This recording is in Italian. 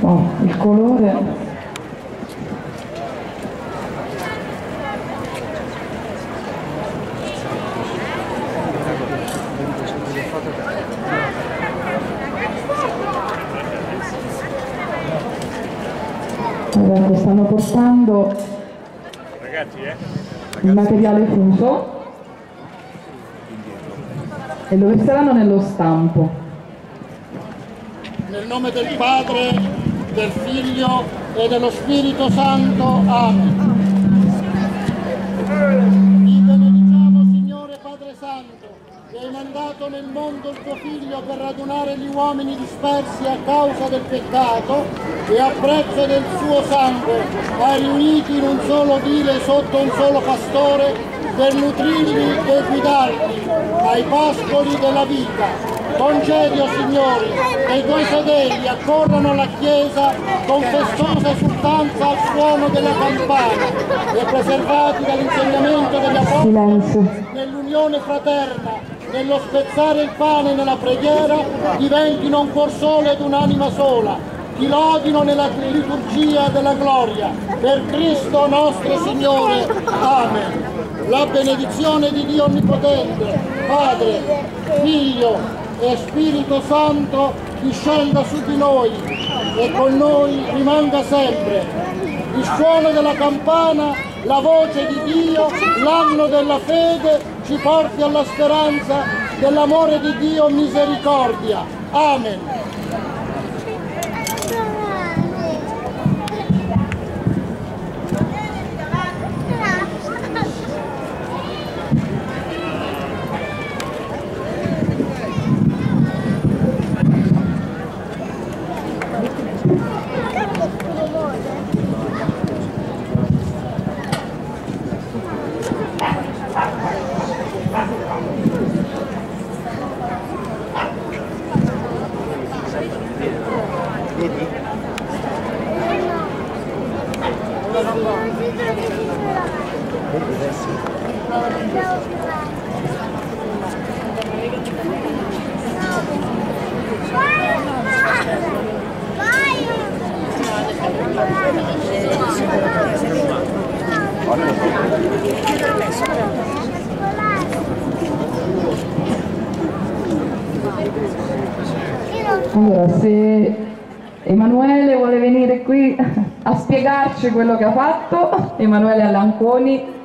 Oh, il colore. Allora, stanno portando il materiale fuso e lo verseranno nello stampo. Nel nome del Padre, del Figlio e dello Spirito Santo. Amen. Ti benediciamo, Signore Padre Santo, che hai mandato nel mondo il tuo Figlio per radunare gli uomini dispersi a causa del peccato e a prezzo del suo sangue, hai riuniti in un solo dile sotto un solo pastore per nutrirli e guidarli ai pascoli della vita. Concedi, o Signore, che i tuoi fedeli accorrano alla Chiesa con festosa esultanza al suono della campana e preservati dall'insegnamento degli apostoli nell'unione fraterna, nello spezzare il pane nella preghiera, diventino un cuor solo ed un'anima sola, ti lodino nella liturgia della gloria, per Cristo nostro Signore. Amen. La benedizione di Dio Onnipotente, Padre, Figlio e Spirito Santo discenda su di noi e con noi rimanga sempre. Il suono della campana, la voce di Dio, l'anno della fede ci porti alla speranza dell'amore di Dio misericordia. Amen. Allora, se Emanuele vuole venire qui a spiegarci quello che ha fatto, Emanuele Allanconi.